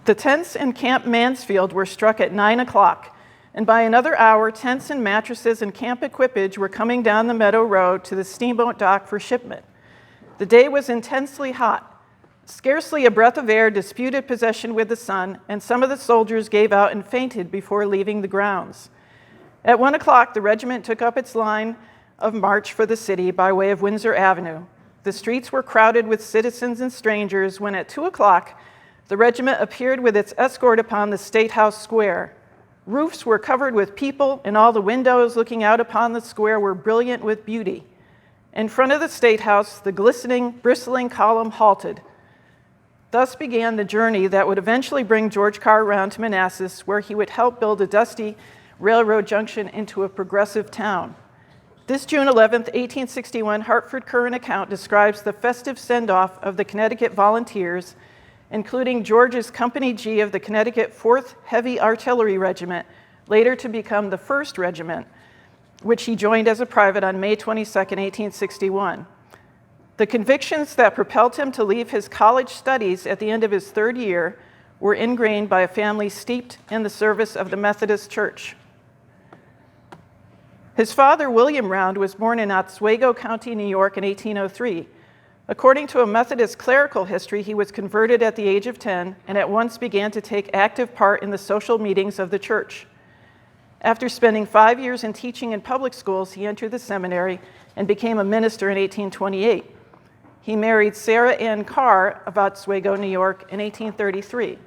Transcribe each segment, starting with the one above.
The tents in Camp Mansfield were struck at 9 o'clock, and by another hour, tents and mattresses and camp equipage were coming down the meadow road to the steamboat dock for shipment. The day was intensely hot. Scarcely a breath of air disputed possession with the sun, and some of the soldiers gave out and fainted before leaving the grounds. At 1 o'clock, the regiment took up its line of march for the city by way of Windsor Avenue. The streets were crowded with citizens and strangers when at 2 o'clock, the regiment appeared with its escort upon the State House Square. Roofs were covered with people, and all the windows looking out upon the square were brilliant with beauty. In front of the State House, the glistening, bristling column halted. Thus began the journey that would eventually bring George Carr Round to Manassas, where he would help build a dusty railroad junction into a progressive town. This June 11, 1861 Hartford Courant account describes the festive send-off of the Connecticut Volunteers, including George's Company G of the Connecticut 4th Heavy Artillery Regiment, later to become the 1st Regiment, which he joined as a private on May 22, 1861. The convictions that propelled him to leave his college studies at the end of his 3rd year were ingrained by a family steeped in the service of the Methodist Church. His father, William Round, was born in Oswego County, New York in 1803. According to a Methodist clerical history, he was converted at the age of 10 and at once began to take active part in the social meetings of the church. After spending 5 years in teaching in public schools, he entered the seminary and became a minister in 1828. He married Sarah Ann Carr of Oswego, New York in 1833.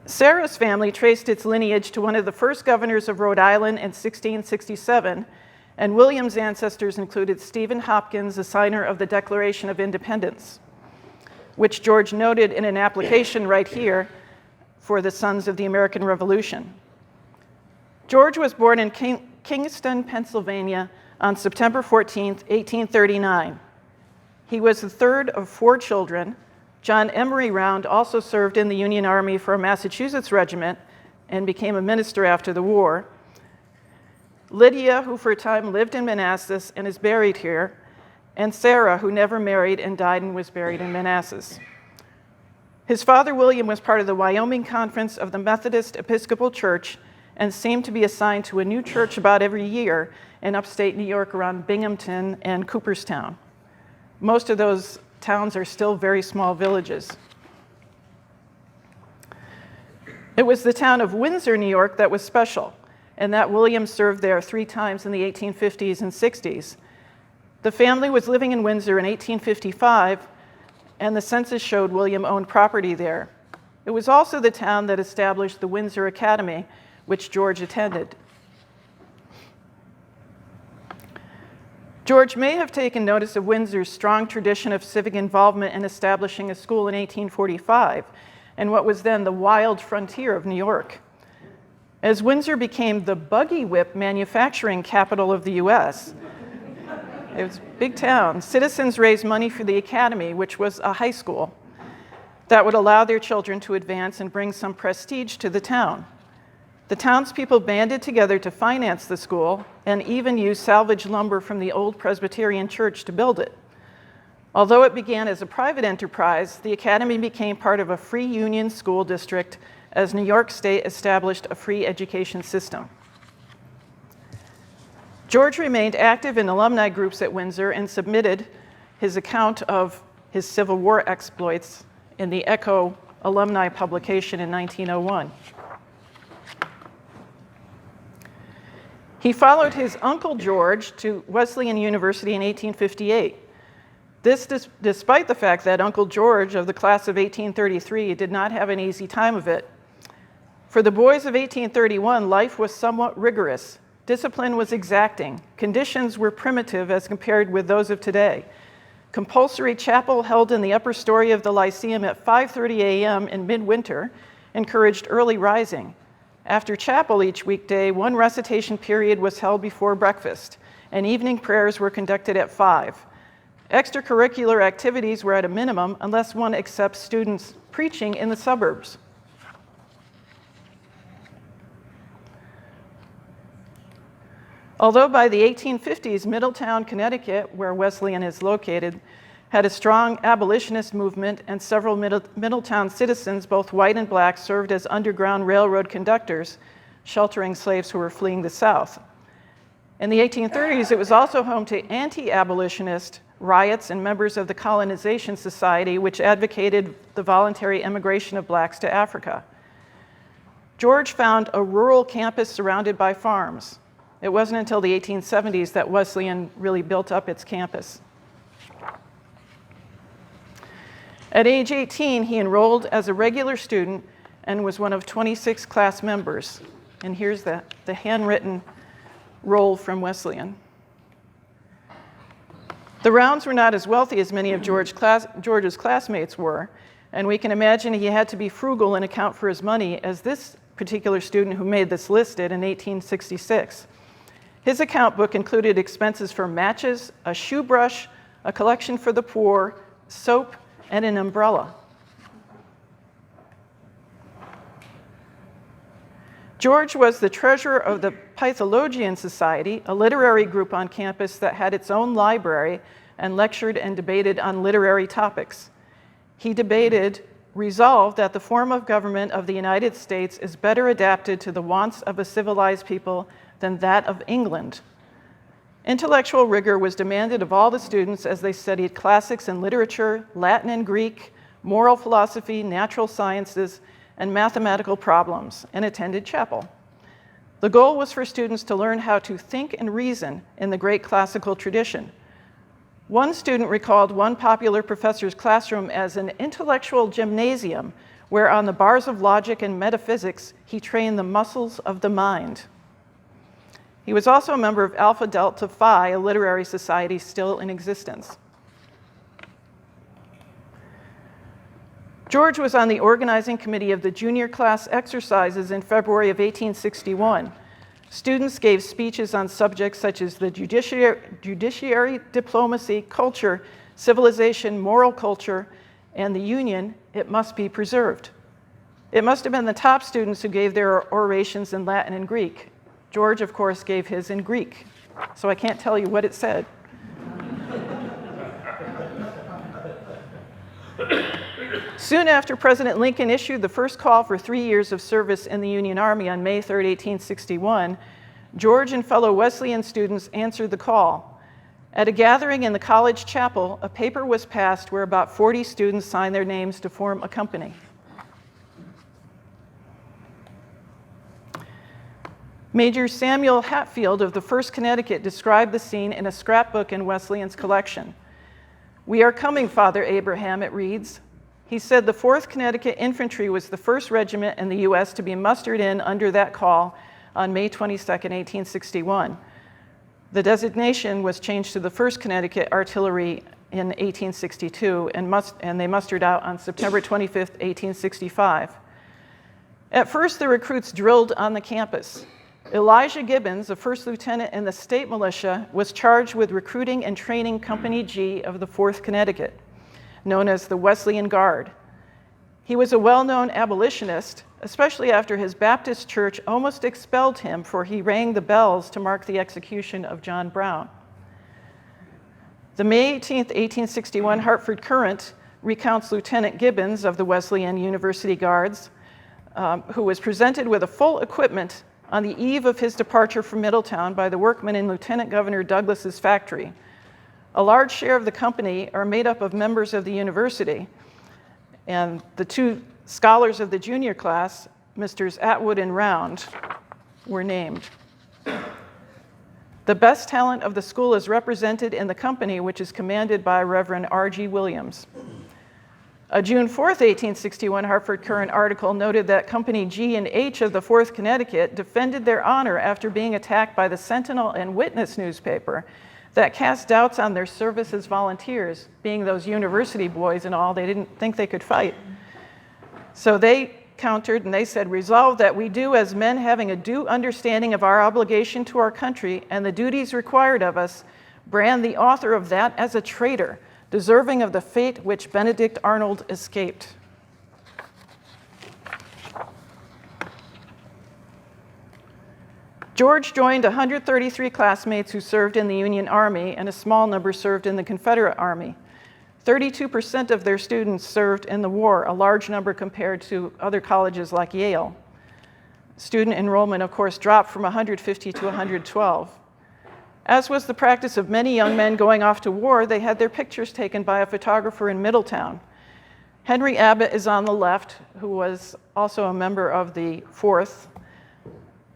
Sarah's family traced its lineage to one of the first governors of Rhode Island in 1667, and William's ancestors included Stephen Hopkins, the signer of the Declaration of Independence, which George noted in an application right here for the Sons of the American Revolution. George was born in Kingston, Pennsylvania on September 14, 1839. He was the 3rd of 4 children. John Emory Round also served in the Union Army for a Massachusetts regiment and became a minister after the war. Lydia, who for a time lived in Manassas and is buried here, and Sarah, who never married and died and was buried in Manassas. His father, William, was part of the Wyoming Conference of the Methodist Episcopal Church and seemed to be assigned to a new church about every year in upstate New York around Binghamton and Cooperstown. Most of those towns are still very small villages. It was the town of Windsor, New York, that was special, and that William served there 3 times in the 1850s and 60s. The family was living in Windsor in 1855, and the census showed William owned property there. It was also the town that established the Windsor Academy, which George attended. George may have taken notice of Windsor's strong tradition of civic involvement in establishing a school in 1845, and what was then the wild frontier of New York. As Windsor became the buggy whip manufacturing capital of the US, it was a big town. Citizens raised money for the academy, which was a high school that would allow their children to advance and bring some prestige to the town. The townspeople banded together to finance the school and even used salvaged lumber from the old Presbyterian church to build it. Although it began as a private enterprise, the academy became part of a free union school district as New York State established a free education system. George remained active in alumni groups at Windsor and submitted his account of his Civil War exploits in the Echo alumni publication in 1901. He followed his uncle George to Wesleyan University in 1858. This despite the fact that Uncle George of the class of 1833 did not have an easy time of it. For the boys of 1831, life was somewhat rigorous. Discipline was exacting. Conditions were primitive as compared with those of today. Compulsory chapel held in the upper story of the Lyceum at 5:30 a.m. in midwinter encouraged early rising. After chapel each weekday, one recitation period was held before breakfast, and evening prayers were conducted at 5. Extracurricular activities were at a minimum unless one accepts students preaching in the suburbs. Although by the 1850s, Middletown, Connecticut, where Wesleyan is located, had a strong abolitionist movement, and several Middletown citizens, both white and black, served as Underground Railroad conductors, sheltering slaves who were fleeing the South. In the 1830s, it was also home to anti-abolitionist riots and members of the Colonization Society, which advocated the voluntary immigration of blacks to Africa. George found a rural campus surrounded by farms. It wasn't until the 1870s that Wesleyan really built up its campus. At age 18, he enrolled as a regular student and was one of 26 class members. And here's the handwritten roll from Wesleyan. The Rounds were not as wealthy as many of George's classmates were, and we can imagine he had to be frugal and account for his money, as this particular student who made this list did in 1866. His account book included expenses for matches, a shoe brush, a collection for the poor, soap, and an umbrella. George was the treasurer of the Pythologian Society, a literary group on campus that had its own library and lectured and debated on literary topics. He resolved that the form of government of the United States is better adapted to the wants of a civilized people than that of England. Intellectual rigor was demanded of all the students as they studied classics and literature, Latin and Greek, moral philosophy, natural sciences, and mathematical problems, and attended chapel. The goal was for students to learn how to think and reason in the great classical tradition. One student recalled one popular professor's classroom as an intellectual gymnasium where on the bars of logic and metaphysics, he trained the muscles of the mind. He was also a member of Alpha Delta Phi, a literary society still in existence. George was on the organizing committee of the junior class exercises in February of 1861. Students gave speeches on subjects such as the judiciary, diplomacy, culture, civilization, moral culture, and the Union. It must be preserved. It must have been the top students who gave their orations in Latin and Greek. George, of course, gave his in Greek, so I can't tell you what it said. Soon after President Lincoln issued the first call for 3 years of service in the Union Army on May 3, 1861, George and fellow Wesleyan students answered the call. At a gathering in the college chapel, a paper was passed where about 40 students signed their names to form a company. Major Samuel Hatfield of the 1st Connecticut described the scene in a scrapbook in Wesleyan's collection. "We are coming, Father Abraham," it reads. He said the 4th Connecticut Infantry was the first regiment in the U.S. to be mustered in under that call on May 22, 1861. The designation was changed to the 1st Connecticut Artillery in 1862, and they mustered out on September 25, 1865. At first, the recruits drilled on the campus. Elijah Gibbons, a first lieutenant in the state militia, was charged with recruiting and training Company G of the 4th Connecticut, known as the Wesleyan Guard. He was a well-known abolitionist, especially after his Baptist church almost expelled him for he rang the bells to mark the execution of John Brown. The May 18, 1861 Hartford Courant recounts Lieutenant Gibbons of the Wesleyan University Guards, who was presented with a full equipment on the eve of his departure from Middletown by the workmen in Lieutenant Governor Douglas's factory. A large share of the company are made up of members of the university, and the 2 scholars of the junior class, Messrs. Atwood and Round, were named. The best talent of the school is represented in the company, which is commanded by Reverend R.G. Williams. A June 4, 1861 Hartford Courant article noted that Company G and H of the 4th Connecticut defended their honor after being attacked by the Sentinel and Witness newspaper that cast doubts on their service as volunteers, being those university boys and all. They didn't think they could fight. So they countered and they said, "Resolve that we do as men having a due understanding of our obligation to our country and the duties required of us, brand the author of that as a traitor, deserving of the fate which Benedict Arnold escaped." George joined 133 classmates who served in the Union Army, and a small number served in the Confederate Army. 32% of their students served in the war, a large number compared to other colleges like Yale. Student enrollment, of course, dropped from 150 to 112. As was the practice of many young men going off to war, they had their pictures taken by a photographer in Middletown. Henry Abbott is on the left, who was also a member of the 4th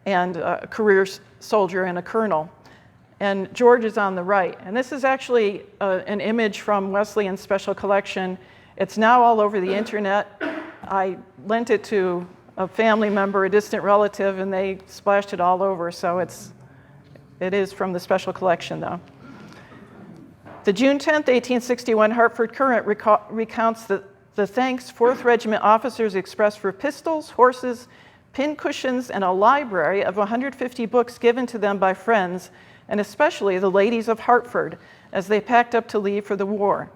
and a career soldier and a colonel. And George is on the right. And this is actually an image from Wesleyan's special collection. It's now all over the internet. I lent it to a family member, a distant relative, and they splashed it all over. So it is from the special collection, though. The June 10th, 1861 Hartford Courant recounts the thanks 4th Regiment officers expressed for pistols, horses, pin cushions, and a library of 150 books given to them by friends, and especially the ladies of Hartford, as they packed up to leave for the war.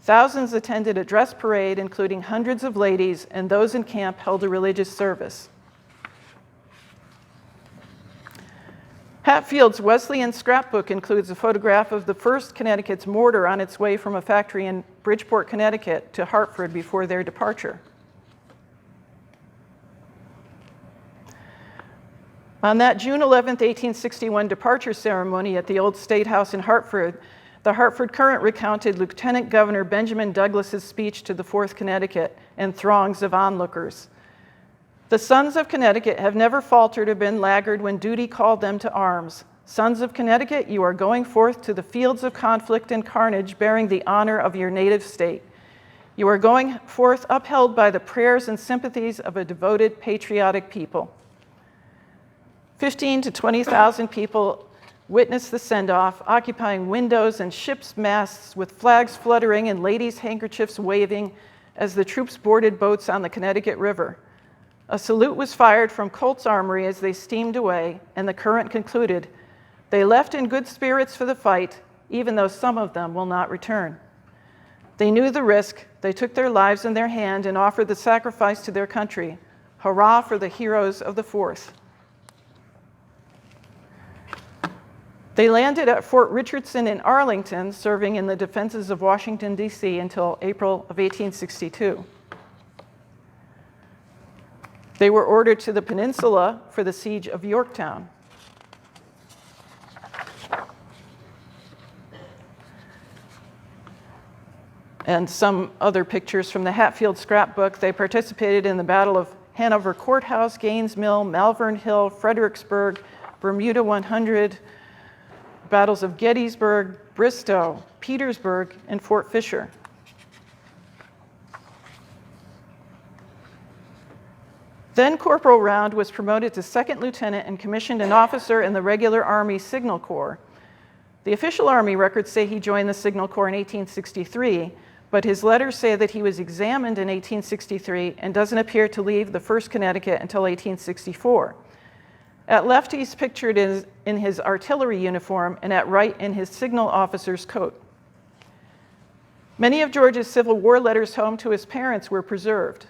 Thousands attended a dress parade, including hundreds of ladies, and those in camp held a religious service. Hatfield's Wesleyan scrapbook includes a photograph of the 1st Connecticut's mortar on its way from a factory in Bridgeport, Connecticut to Hartford before their departure. On that June 11, 1861 departure ceremony at the Old State House in Hartford, the Hartford Courant recounted Lieutenant Governor Benjamin Douglas's speech to the 4th Connecticut and throngs of onlookers. The sons of Connecticut have never faltered or been laggard when duty called them to arms. Sons of Connecticut, you are going forth to the fields of conflict and carnage, bearing the honor of your native state. You are going forth upheld by the prayers and sympathies of a devoted, patriotic people. 15,000 to 20,000 people witnessed the send-off, occupying windows and ships' masts with flags fluttering and ladies' handkerchiefs waving as the troops boarded boats on the Connecticut River. A salute was fired from Colt's Armory as they steamed away, and the Courant concluded, "They left in good spirits for the fight, even though some of them will not return. They knew the risk, they took their lives in their hand and offered the sacrifice to their country. Hurrah for the heroes of the 4th. They landed at Fort Richardson in Arlington, serving in the defenses of Washington, D.C. until April of 1862. They were ordered to the peninsula for the siege of Yorktown. And some other pictures from the Hatfield scrapbook. They participated in the Battle of Hanover Courthouse, Gaines Mill, Malvern Hill, Fredericksburg, Bermuda 100, battles of Gettysburg, Bristow, Petersburg, and Fort Fisher. Then Corporal Round was promoted to 2nd lieutenant and commissioned an officer in the regular Army Signal Corps. The official Army records say he joined the Signal Corps in 1863, but his letters say that he was examined in 1863 and doesn't appear to leave the 1st Connecticut until 1864. At left, he's pictured in his artillery uniform, and at right in his signal officer's coat. Many of George's Civil War letters home to his parents were preserved.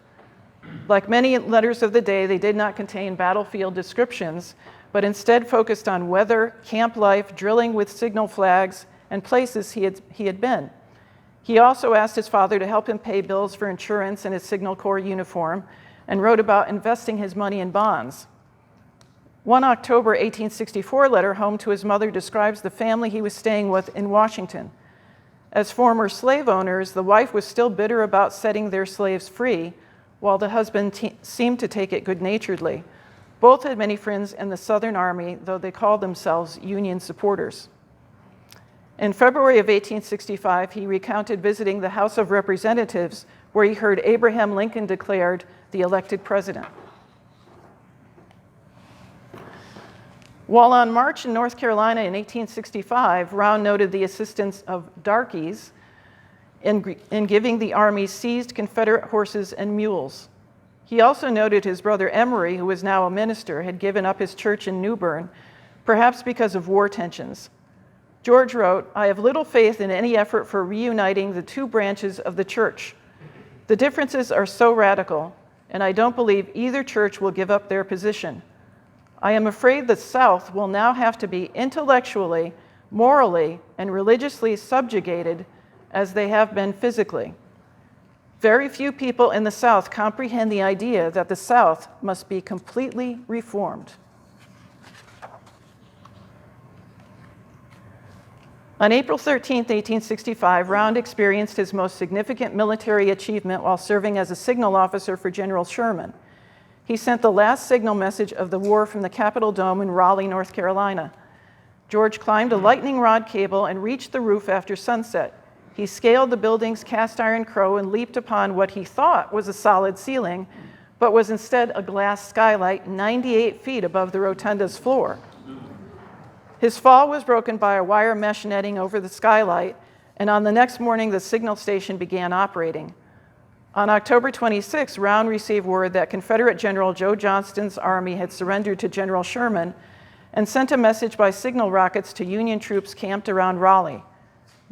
Like many letters of the day, they did not contain battlefield descriptions, but instead focused on weather, camp life, drilling with signal flags, and places he had been. He also asked his father to help him pay bills for insurance and his Signal Corps uniform, and wrote about investing his money in bonds. One October 1864 letter home to his mother describes the family he was staying with in Washington. As former slave owners, the wife was still bitter about setting their slaves free, while the husband seemed to take it good-naturedly. Both had many friends in the Southern Army, though they called themselves Union supporters. In February of 1865, he recounted visiting the House of Representatives, where he heard Abraham Lincoln declared the elected president. While on march in North Carolina in 1865, Round noted the assistance of darkies in giving the Army seized Confederate horses and mules. He also noted his brother Emory, who was now a minister, had given up his church in New Bern, perhaps because of war tensions. George wrote, "I have little faith in any effort for reuniting the two branches of the church. The differences are so radical, and I don't believe either church will give up their position. I am afraid the South will now have to be intellectually, morally, and religiously subjugated as they have been physically. Very few people in the South comprehend the idea that the South must be completely reformed. On April 13, 1865, Round experienced his most significant military achievement while serving as a signal officer for General Sherman. He sent the last signal message of the war from the Capitol Dome in Raleigh, North Carolina. George climbed a lightning rod cable and reached the roof after sunset. He scaled the building's cast iron crow and leaped upon what he thought was a solid ceiling, but was instead a glass skylight 98 feet above the rotunda's floor. His fall was broken by a wire mesh netting over the skylight, and on the next morning, the signal station began operating. On October 26, Round received word that Confederate General Joe Johnston's army had surrendered to General Sherman and sent a message by signal rockets to Union troops camped around Raleigh.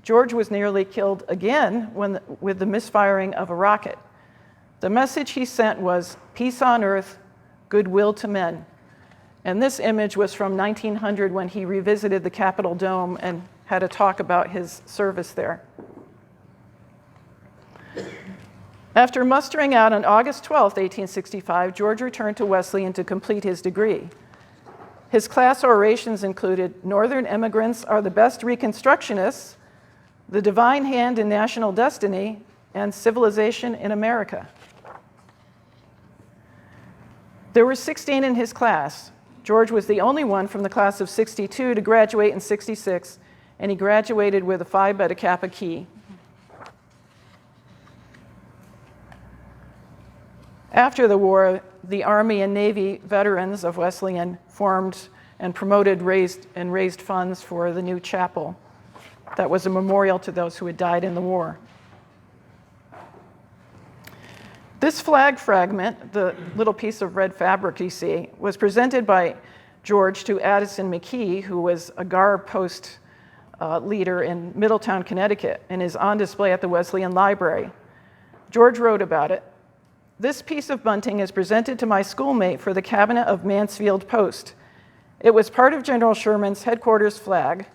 George was nearly killed again with the misfiring of a rocket. The message he sent was, "Peace on earth, goodwill to men." And this image was from 1900 when he revisited the Capitol Dome and had a talk about his service there. After mustering out on August 12, 1865, George returned to Wesleyan to complete his degree. His class orations included "Northern Immigrants Are the Best Reconstructionists," "The Divine Hand in National Destiny," and "Civilization in America." There were 16 in his class. George was the only one from the class of 62 to graduate in 66, and he graduated with a Phi Beta Kappa key. After the war, the Army and Navy veterans of Wesleyan formed and promoted raised funds for the new chapel that was a memorial to those who had died in the war. This flag fragment, the little piece of red fabric you see, was presented by George to Addison McKee, who was a guard post leader in Middletown, Connecticut, and is on display at the Wesleyan Library. George wrote about it. "This piece of bunting is presented to my schoolmate for the cabinet of Mansfield Post. It was part of General Sherman's headquarters flag,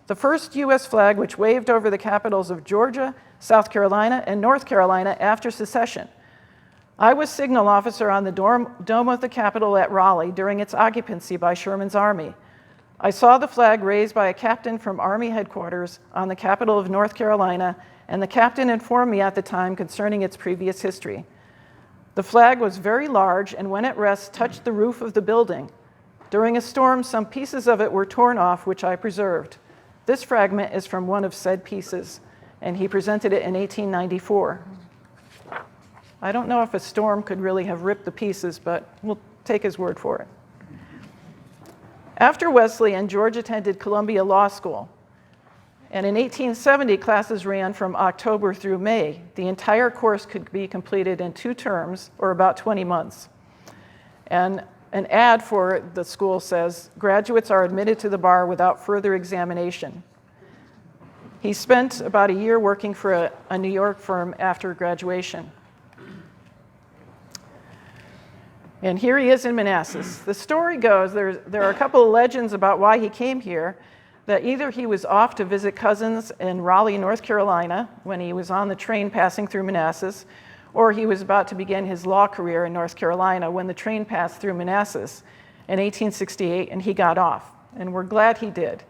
the first U.S. flag which waved over the capitals of Georgia, South Carolina, and North Carolina after secession. I was signal officer on the dome of the Capitol at Raleigh during its occupancy by Sherman's army. I saw the flag raised by a captain from Army headquarters on the capital of North Carolina, and the captain informed me at the time concerning its previous history. The flag was very large, and when at rest, touched the roof of the building. During a storm, some pieces of it were torn off, which I preserved. This fragment is from one of said pieces, and he presented it in 1894. I don't know if a storm could really have ripped the pieces, but we'll take his word for it. After Wesleyan, George attended Columbia Law School. And in 1870, classes ran from October through May. The entire course could be completed in 2 terms, or about 20 months. And an ad for the school says, "Graduates are admitted to the bar without further examination." He spent about a year working for a New York firm after graduation. And here he is in Manassas. The story goes, there are a couple of legends about why he came here, that either he was off to visit cousins in Raleigh, North Carolina, when he was on the train passing through Manassas, or he was about to begin his law career in North Carolina when the train passed through Manassas in 1868 and he got off. And we're glad he did.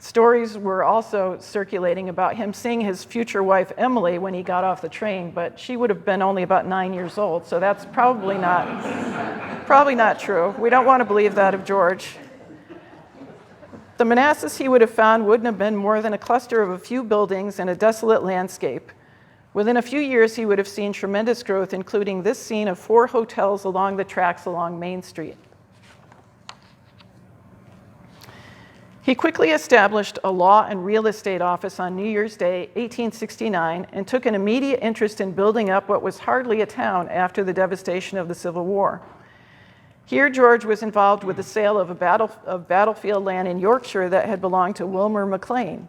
Stories were also circulating about him seeing his future wife, Emily, when he got off the train, but she would have been only about 9 years old, so that's probably not true. We don't want to believe that of George. The Manassas he would have found wouldn't have been more than a cluster of a few buildings and a desolate landscape. Within a few years, he would have seen tremendous growth, including this scene of 4 hotels along the tracks along Main Street. He quickly established a law and real estate office on New Year's Day, 1869, and took an immediate interest in building up what was hardly a town after the devastation of the Civil War. Here, George was involved with the sale of battlefield land in Yorkshire that had belonged to Wilmer McLean.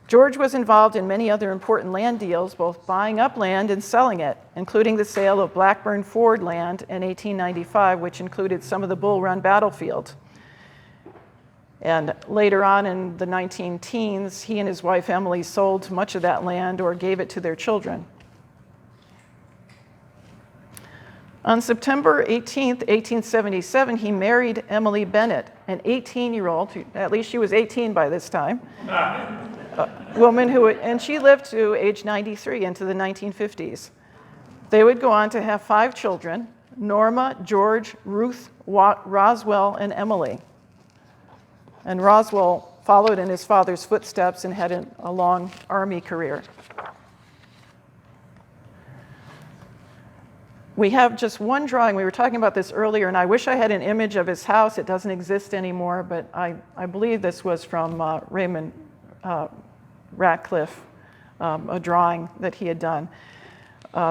George was involved in many other important land deals, both buying up land and selling it, including the sale of Blackburn Ford land in 1895, which included some of the Bull Run battlefield. And later on in the 19-teens, he and his wife Emily sold much of that land or gave it to their children. On September 18, 1877, he married Emily Bennett, an 18-year-old, at least she was 18 by this time, woman and she lived to age 93 into the 1950s. They would go on to have 5 children: Norma, George, Ruth, Roswell, and Emily. And Roswell followed in his father's footsteps and had a long Army career. We have just one drawing. We were talking about this earlier, and I wish I had an image of his house. It doesn't exist anymore, but I believe this was from Raymond Ratcliffe, a drawing that he had done.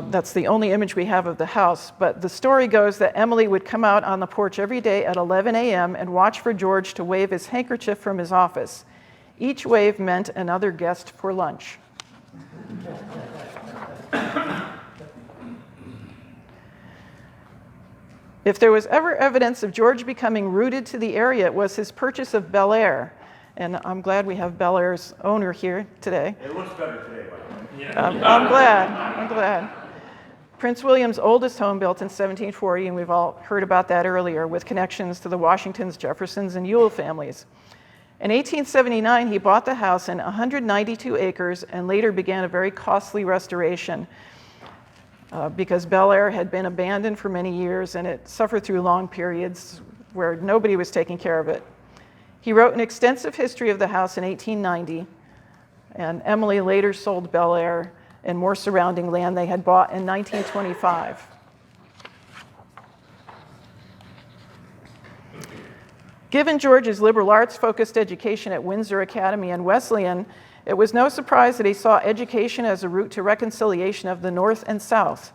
That's the only image we have of the house. But the story goes that Emily would come out on the porch every day at 11 a.m. and watch for George to wave his handkerchief from his office. Each wave meant another guest for lunch. If there was ever evidence of George becoming rooted to the area, it was his purchase of Bel Air. And I'm glad we have Bel Air's owner here today. It looks better today, by the way. I'm glad. Prince William's oldest home, built in 1740, and we've all heard about that earlier, with connections to the Washingtons, Jeffersons, and Ewell families. In 1879, he bought the house in 192 acres and later began a very costly restoration because Bel Air had been abandoned for many years and it suffered through long periods where nobody was taking care of it. He wrote an extensive history of the house in 1890, and Emily later sold Bel Air and more surrounding land they had bought in 1925. Given George's liberal arts-focused education at Windsor Academy and Wesleyan, it was no surprise that he saw education as a route to reconciliation of the North and South.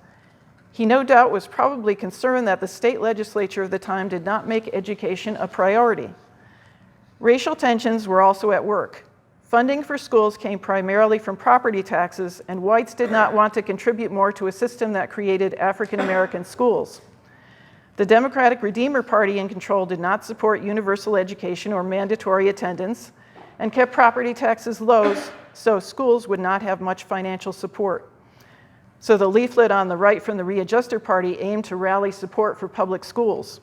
He no doubt was probably concerned that the state legislature of the time did not make education a priority. Racial tensions were also at work. Funding for schools came primarily from property taxes, and whites did not want to contribute more to a system that created African American schools. The Democratic Redeemer Party in control did not support universal education or mandatory attendance, and kept property taxes low so schools would not have much financial support. So the leaflet on the right from the Readjuster Party aimed to rally support for public schools.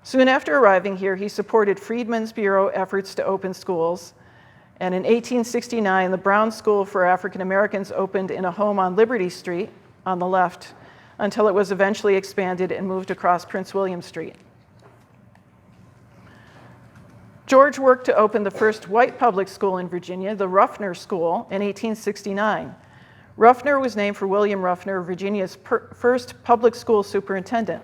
Soon after arriving here, he supported Freedmen's Bureau efforts to open schools, and in 1869, the Brown School for African Americans opened in a home on Liberty Street on the left, until it was eventually expanded and moved across Prince William Street. George worked to open the first white public school in Virginia, the Ruffner School, in 1869. Ruffner was named for William Ruffner, Virginia's first public school superintendent.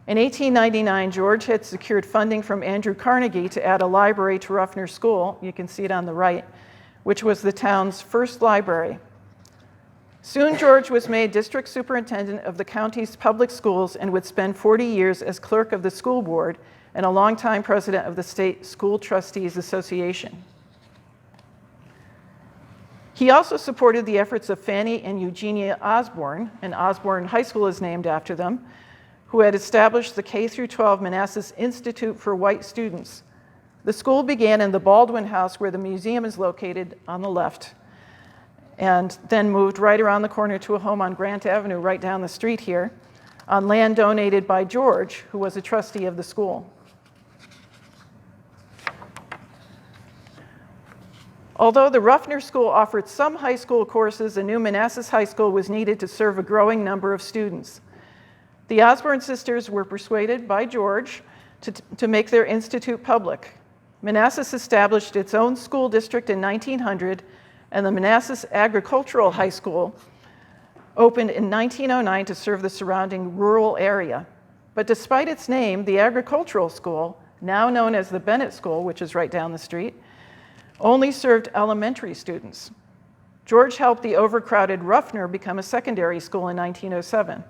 In 1899, George had secured funding from Andrew Carnegie to add a library to Ruffner School, you can see it on the right, which was the town's first library. Soon, George was made district superintendent of the county's public schools and would spend 40 years as clerk of the school board and a longtime president of the State School Trustees Association. He also supported the efforts of Fanny and Eugenia Osborne, and Osborne High School is named after them, who had established the K-12 Manassas Institute for White Students. The school began in the Baldwin House, where the museum is located on the left, and then moved right around the corner to a home on Grant Avenue, right down the street here, on land donated by George, who was a trustee of the school. Although the Ruffner School offered some high school courses, a new Manassas High School was needed to serve a growing number of students. The Osborne sisters were persuaded by George to make their institute public. Manassas established its own school district in 1900, and the Manassas Agricultural High School opened in 1909 to serve the surrounding rural area. But despite its name, the Agricultural School, now known as the Bennett School, which is right down the street, only served elementary students. George helped the overcrowded Ruffner become a secondary school in 1907.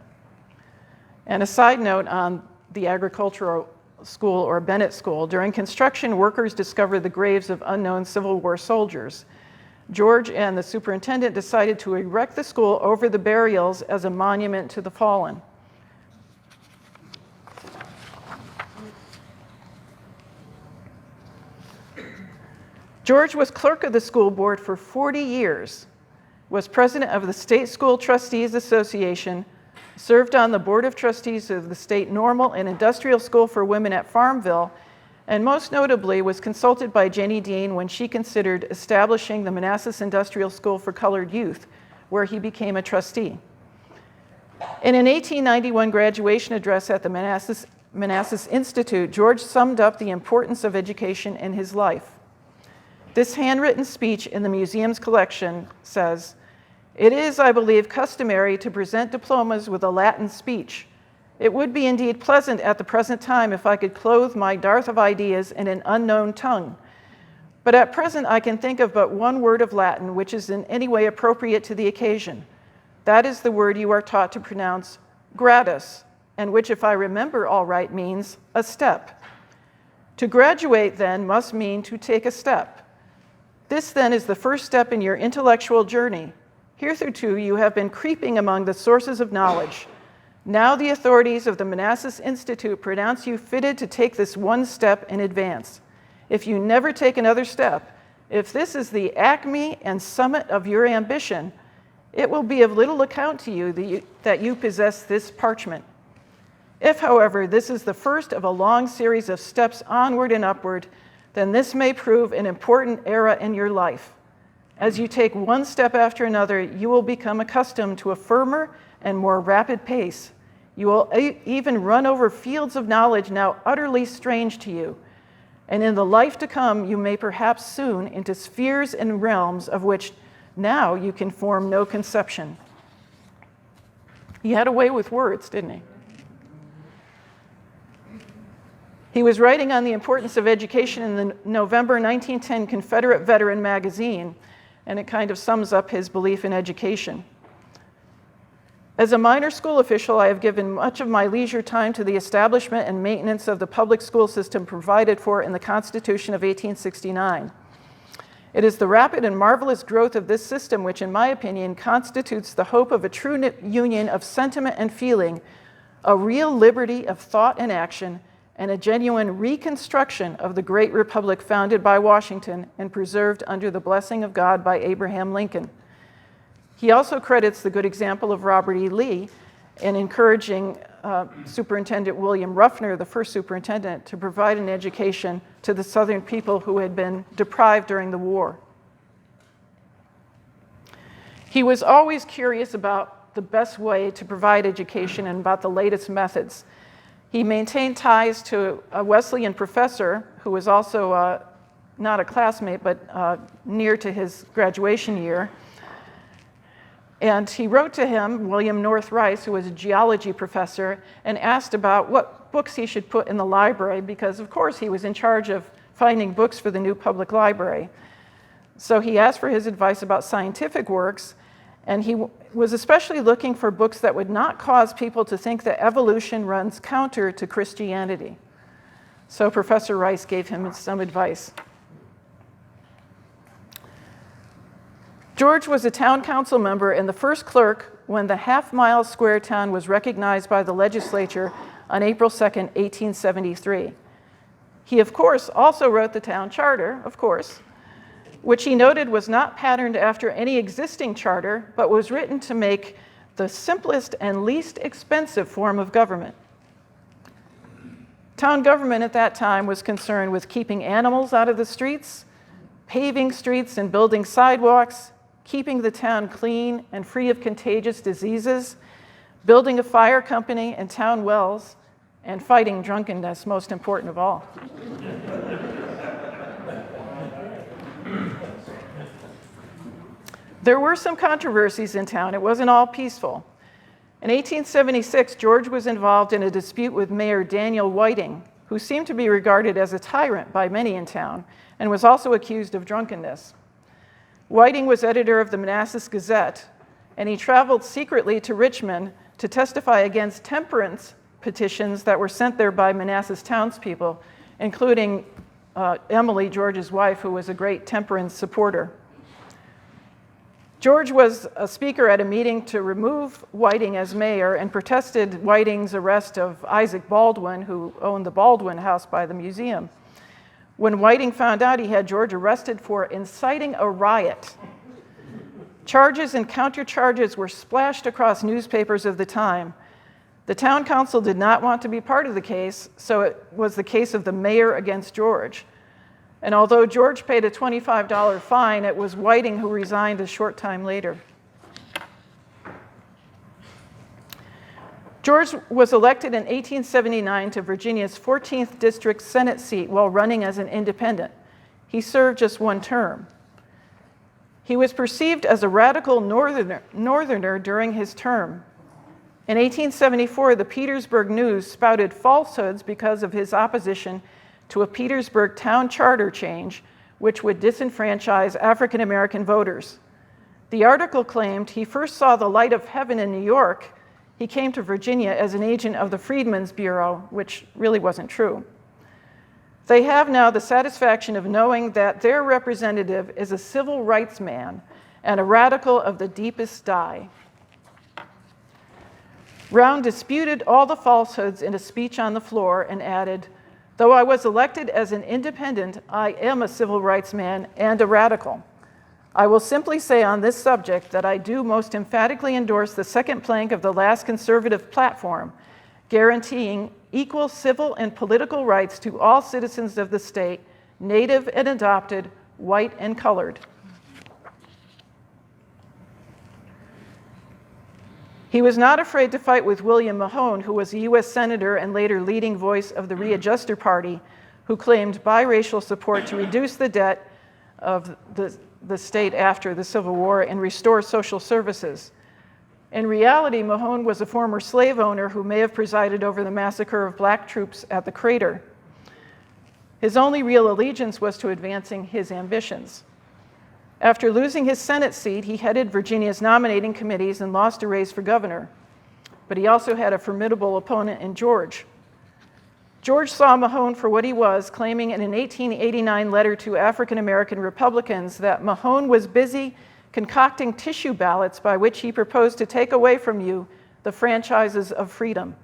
And a side note on the Agricultural School, or Bennett School, during construction, workers discovered the graves of unknown Civil War soldiers. George and the superintendent decided to erect the school over the burials as a monument to the fallen. George was clerk of the school board for 40 years, was president of the State School Trustees Association, served on the Board of Trustees of the State Normal and Industrial School for Women at Farmville, and most notably was consulted by Jenny Dean when she considered establishing the Manassas Industrial School for Colored Youth, where he became a trustee. In an 1891 graduation address at the Manassas Institute, George summed up the importance of education in his life. This handwritten speech in the museum's collection says, "It is, I believe, customary to present diplomas with a Latin speech. It would be indeed pleasant at the present time if I could clothe my dearth of ideas in an unknown tongue. But at present I can think of but one word of Latin which is in any way appropriate to the occasion. That is the word you are taught to pronounce gratis, and which, if I remember all right, means a step. To graduate, then, must mean to take a step. This, then, is the first step in your intellectual journey. Hitherto you have been creeping among the sources of knowledge. Now the authorities of the Manassas Institute pronounce you fitted to take this one step in advance. If you never take another step, if this is the acme and summit of your ambition, it will be of little account to you that you possess this parchment. If, however, this is the first of a long series of steps onward and upward, then this may prove an important era in your life. As you take one step after another, you will become accustomed to a firmer and more rapid pace. You will even run over fields of knowledge now utterly strange to you. And in the life to come, you may perhaps soon into spheres and realms of which now you can form no conception." He had a way with words, didn't he? He was writing on the importance of education in the November 1910 Confederate Veteran magazine, and it kind of sums up his belief in education. "As a minor school official, I have given much of my leisure time to the establishment and maintenance of the public school system provided for in the Constitution of 1869. It is the rapid and marvelous growth of this system which, in my opinion, constitutes the hope of a true union of sentiment and feeling, a real liberty of thought and action, and a genuine reconstruction of the great republic founded by Washington and preserved under the blessing of God by Abraham Lincoln." He also credits the good example of Robert E. Lee in encouraging Superintendent William Ruffner, the first superintendent, to provide an education to the Southern people who had been deprived during the war. He was always curious about the best way to provide education and about the latest methods. He maintained ties to a Wesleyan professor who was also not a classmate, but near to his graduation year. And he wrote to him, William North Rice, who was a geology professor, and asked about what books he should put in the library, because of course he was in charge of finding books for the new public library. So he asked for his advice about scientific works, and he was especially looking for books that would not cause people to think that evolution runs counter to Christianity. So Professor Rice gave him some advice. George was a town council member and the first clerk when the half-mile square town was recognized by the legislature on April 2nd, 1873. He, of course, also wrote the town charter, of course, which he noted was not patterned after any existing charter, but was written to make the simplest and least expensive form of government. Town government at that time was concerned with keeping animals out of the streets, paving streets and building sidewalks, keeping the town clean and free of contagious diseases, building a fire company and town wells, and fighting drunkenness, most important of all. There were some controversies in town. It wasn't all peaceful. In 1876, George was involved in a dispute with Mayor Daniel Whiting, who seemed to be regarded as a tyrant by many in town, and was also accused of drunkenness. Whiting was editor of the Manassas Gazette, and he traveled secretly to Richmond to testify against temperance petitions that were sent there by Manassas townspeople, including Emily, George's wife, who was a great temperance supporter. George was a speaker at a meeting to remove Whiting as mayor and protested Whiting's arrest of Isaac Baldwin, who owned the Baldwin House by the museum. when Whiting found out, he had George arrested for inciting a riot. Charges and countercharges were splashed across newspapers of the time. The town council did not want to be part of the case, so it was the case of the mayor against George. And although George paid a $25 fine, it was Whiting who resigned a short time later. George was elected in 1879 to Virginia's 14th District Senate seat while running as an independent. He served just one term. He was perceived as a radical northerner during his term. In 1874, the Petersburg News spouted falsehoods because of his opposition to a Petersburg town charter change, which would disenfranchise African American voters. The article claimed he first saw the light of heaven in New York. He came to Virginia as an agent of the Freedmen's Bureau, which really wasn't true. They have now the satisfaction of knowing that their representative is a civil rights man and a radical of the deepest dye. Round disputed all the falsehoods in a speech on the floor and added, "Though I was elected as an independent, I am a civil rights man and a radical. I will simply say on this subject that I do most emphatically endorse the second plank of the last conservative platform, guaranteeing equal civil and political rights to all citizens of the state, native and adopted, white and colored." He was not afraid to fight with William Mahone, who was a U.S. Senator and later leading voice of the Readjuster Party, who claimed biracial support to reduce the debt of the state after the Civil War and restore social services. In reality, Mahone was a former slave owner who may have presided over the massacre of black troops at the Crater. His only real allegiance was to advancing his ambitions. After losing his Senate seat, he headed Virginia's nominating committees and lost a race for governor. But he also had a formidable opponent in George. George saw Mahone for what he was, claiming in an 1889 letter to African American Republicans that Mahone was busy concocting tissue ballots by which he proposed to take away from you the franchises of freedom.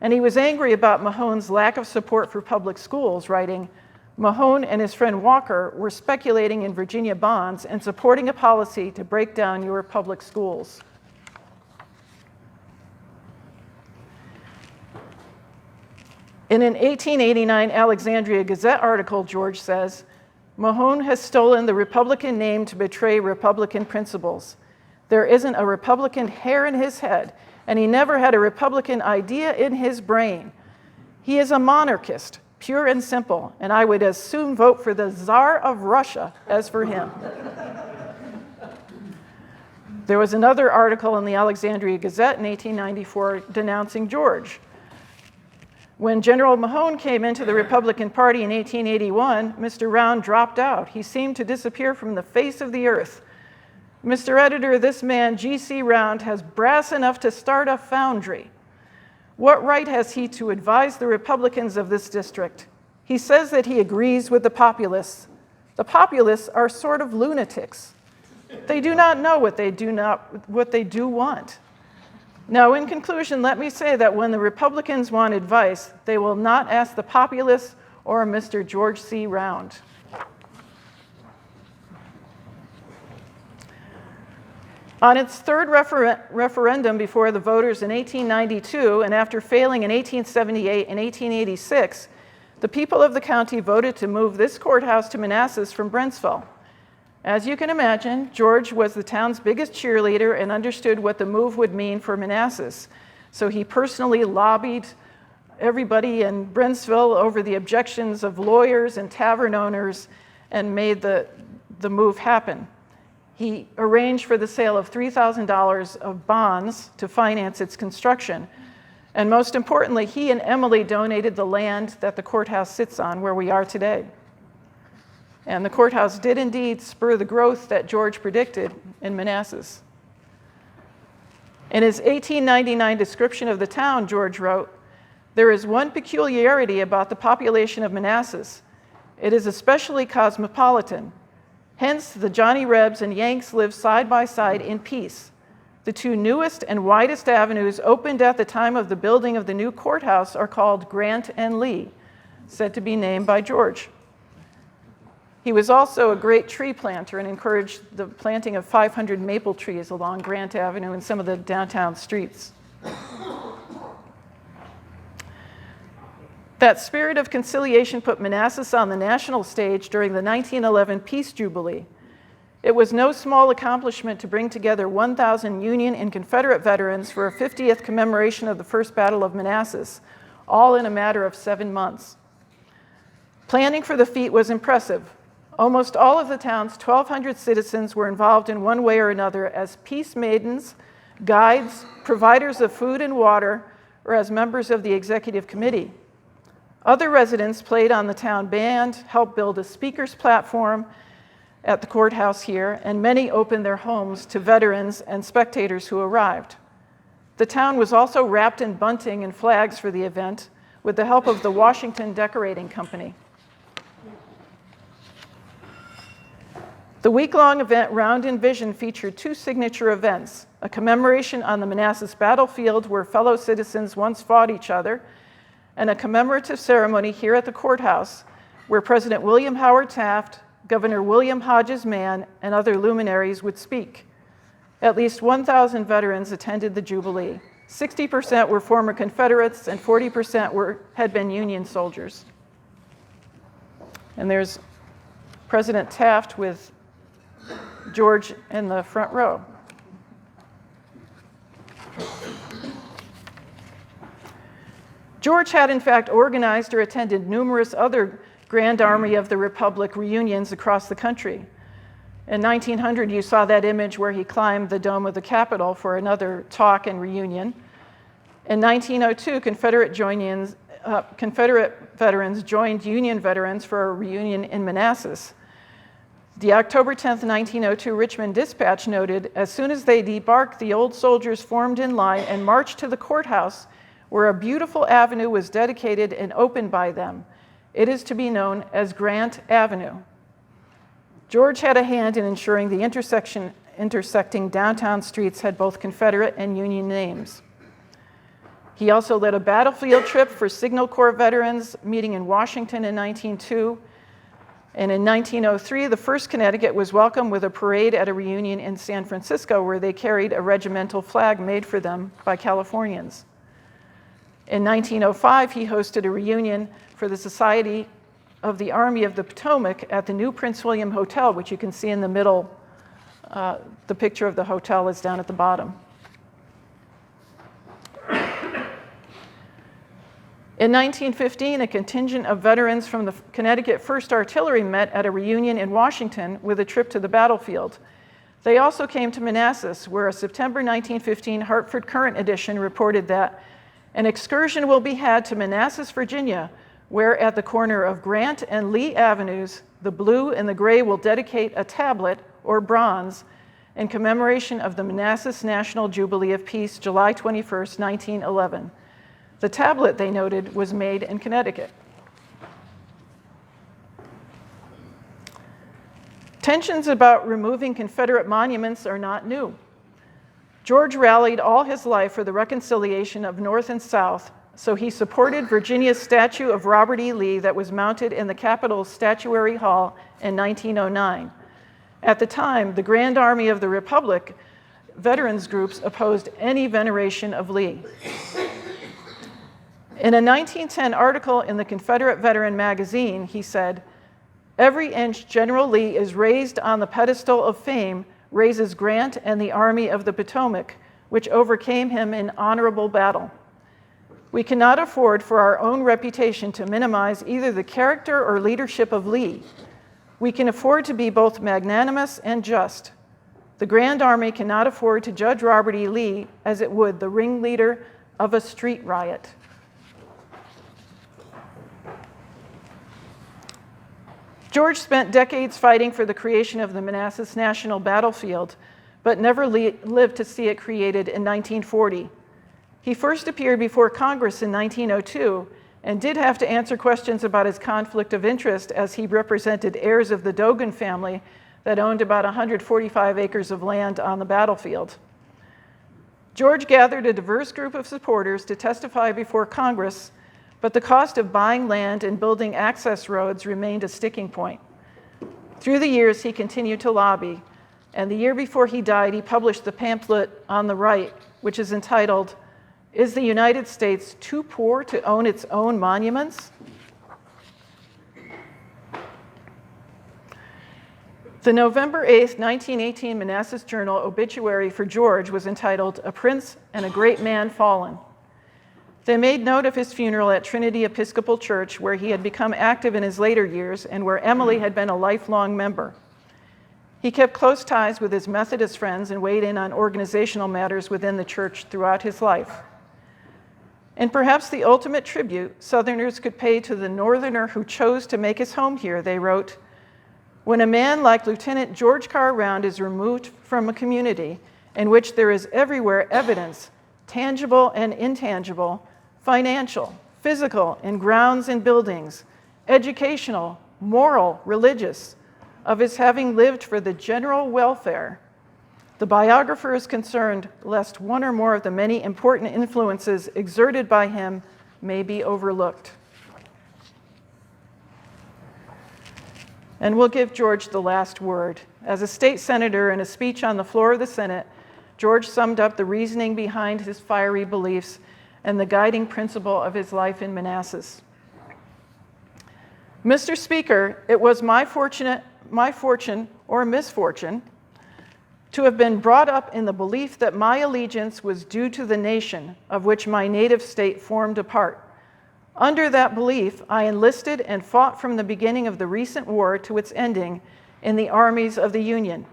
And he was angry about Mahone's lack of support for public schools, writing, "Mahone and his friend Walker were speculating in Virginia bonds and supporting a policy to break down your public schools." In an 1889 Alexandria Gazette article, George says, "Mahone has stolen the Republican name to betray Republican principles. There isn't a Republican hair in his head, and he never had a Republican idea in his brain. He is a monarchist, pure and simple, and I would as soon vote for the Tsar of Russia as for him." There was another article in the Alexandria Gazette in 1894 denouncing George. When General Mahone came into the Republican Party in 1881, Mr. Round dropped out. He seemed to disappear from the face of the earth. "Mr. Editor, this man, G.C. Round, has brass enough to start a foundry. What right has he to advise the Republicans of this district? He says that he agrees with the populists. The populists are sort of lunatics. They do not know what they do want. Now, in conclusion, let me say that when the Republicans want advice, they will not ask the populists or Mr. George C. Round." On its third referendum before the voters in 1892, and after failing in 1878 and 1886, the people of the county voted to move this courthouse to Manassas from Brentsville. As you can imagine, George was the town's biggest cheerleader and understood what the move would mean for Manassas. So he personally lobbied everybody in Brentsville over the objections of lawyers and tavern owners and made the move happen. He arranged for the sale of $3,000 of bonds to finance its construction. And most importantly, he and Emily donated the land that the courthouse sits on, where we are today. And the courthouse did indeed spur the growth that George predicted in Manassas. In his 1899 description of the town, George wrote, "There is one peculiarity about the population of Manassas. It is especially cosmopolitan. Hence, the Johnny Rebs and Yanks live side by side in peace. The two newest and widest avenues opened at the time of the building of the new courthouse are called Grant and Lee, said to be named by George. He was also a great tree planter and encouraged the planting of 500 maple trees along Grant Avenue and some of the downtown streets. That spirit of conciliation put Manassas on the national stage during the 1911 Peace Jubilee. It was no small accomplishment to bring together 1,000 Union and Confederate veterans for a 50th commemoration of the First Battle of Manassas, all in a matter of 7 months. Planning for the feat was impressive. Almost all of the town's 1,200 citizens were involved in one way or another as peace maidens, guides, providers of food and water, or as members of the executive committee. Other residents played on the town band, helped build a speaker's platform at the courthouse here, and many opened their homes to veterans and spectators who arrived. The town was also wrapped in bunting and flags for the event with the help of the Washington Decorating Company. The week-long event Round in Vision featured 2 signature events, a commemoration on the Manassas battlefield where fellow citizens once fought each other, and a commemorative ceremony here at the courthouse where President William Howard Taft, Governor William Hodges Mann, and other luminaries would speak. At least 1,000 veterans attended the Jubilee. 60% were former Confederates and 40% had been Union soldiers. And there's President Taft with George in the front row. George had in fact organized or attended numerous other Grand Army of the Republic reunions across the country. In 1900, you saw that image where he climbed the dome of the Capitol for another talk and reunion. In 1902, Confederate veterans joined Union veterans for a reunion in Manassas. The October 10, 1902 Richmond Dispatch noted, as soon as they debarked, the old soldiers formed in line and marched to the courthouse, where a beautiful avenue was dedicated and opened by them. It is to be known as Grant Avenue. George had a hand in ensuring the intersecting downtown streets had both Confederate and Union names. He also led a battlefield trip for Signal Corps veterans meeting in Washington in 1902. And in 1903, the 1st Connecticut was welcomed with a parade at a reunion in San Francisco where they carried a regimental flag made for them by Californians. In 1905, he hosted a reunion for the Society of the Army of the Potomac at the new Prince William Hotel, which you can see in the middle. The picture of the hotel is down at the bottom. In 1915, a contingent of veterans from the Connecticut 1st Artillery met at a reunion in Washington with a trip to the battlefield. They also came to Manassas, where a September 1915 Hartford Courant edition reported that an excursion will be had to Manassas, Virginia, where at the corner of Grant and Lee Avenues, the blue and the gray will dedicate a tablet, or bronze, in commemoration of the Manassas National Jubilee of Peace, July 21st, 1911. The tablet, they noted, was made in Connecticut. Tensions about removing Confederate monuments are not new. George rallied all his life for the reconciliation of North and South, so he supported Virginia's statue of Robert E. Lee that was mounted in the Capitol's Statuary Hall in 1909. At the time, the Grand Army of the Republic veterans groups opposed any veneration of Lee. In a 1910 article in the Confederate Veteran magazine, he said, "Every inch General Lee is raised on the pedestal of fame raises Grant and the Army of the Potomac, which overcame him in honorable battle. We cannot afford for our own reputation to minimize either the character or leadership of Lee. We can afford to be both magnanimous and just. The Grand Army cannot afford to judge Robert E. Lee as it would the ringleader of a street riot." George spent decades fighting for the creation of the Manassas National Battlefield, but never lived to see it created in 1940. He first appeared before Congress in 1902 and did have to answer questions about his conflict of interest as he represented heirs of the Dogan family that owned about 145 acres of land on the battlefield. George gathered a diverse group of supporters to testify before Congress, but the cost of buying land and building access roads remained a sticking point. Through the years, he continued to lobby, and the year before he died, he published the pamphlet on the right, which is entitled, "Is the United States Too Poor to Own Its Own Monuments?" The November 8, 1918 Manassas Journal obituary for George was entitled, "A Prince and a Great Man Fallen." They made note of his funeral at Trinity Episcopal Church, where he had become active in his later years and where Emily had been a lifelong member. He kept close ties with his Methodist friends and weighed in on organizational matters within the church throughout his life. And perhaps the ultimate tribute Southerners could pay to the Northerner who chose to make his home here, they wrote, "When a man like Lieutenant George Carr Round is removed from a community in which there is everywhere evidence, tangible and intangible, financial, physical, in grounds and buildings, educational, moral, religious, of his having lived for the general welfare, the biographer is concerned lest one or more of the many important influences exerted by him may be overlooked." And we'll give George the last word. As a state senator in a speech on the floor of the Senate, George summed up the reasoning behind his fiery beliefs and the guiding principle of his life in Manassas. "Mr. Speaker, it was my fortune or misfortune to have been brought up in the belief that my allegiance was due to the nation of which my native state formed a part. Under that belief, I enlisted and fought from the beginning of the recent war to its ending in the armies of the Union.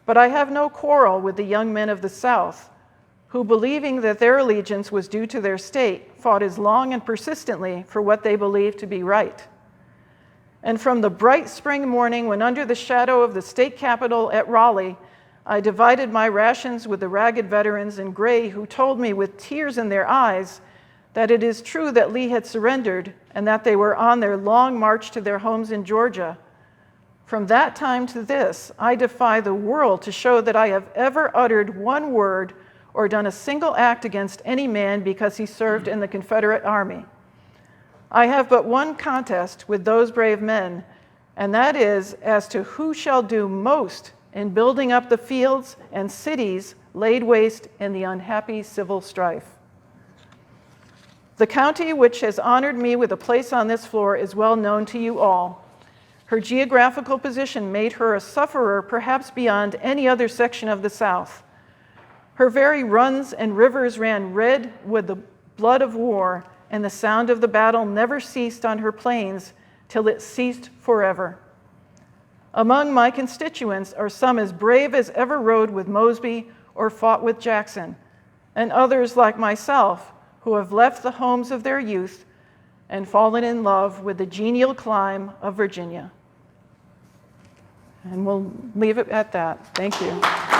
But I have no quarrel with the young men of the South who, believing that their allegiance was due to their state, fought as long and persistently for what they believed to be right. And from the bright spring morning when under the shadow of the state capitol at Raleigh, I divided my rations with the ragged veterans in gray who told me with tears in their eyes that it is true that Lee had surrendered and that they were on their long march to their homes in Georgia. From that time to this, I defy the world to show that I have ever uttered one word or done a single act against any man because he served in the Confederate Army. I have but one contest with those brave men, and that is as to who shall do most in building up the fields and cities laid waste in the unhappy civil strife. The county which has honored me with a place on this floor is well known to you all. Her geographical position made her a sufferer perhaps beyond any other section of the South. Her very runs and rivers ran red with the blood of war, and the sound of the battle never ceased on her plains till it ceased forever. Among my constituents are some as brave as ever rode with Mosby or fought with Jackson, and others like myself who have left the homes of their youth and fallen in love with the genial clime of Virginia." And we'll leave it at that. Thank you.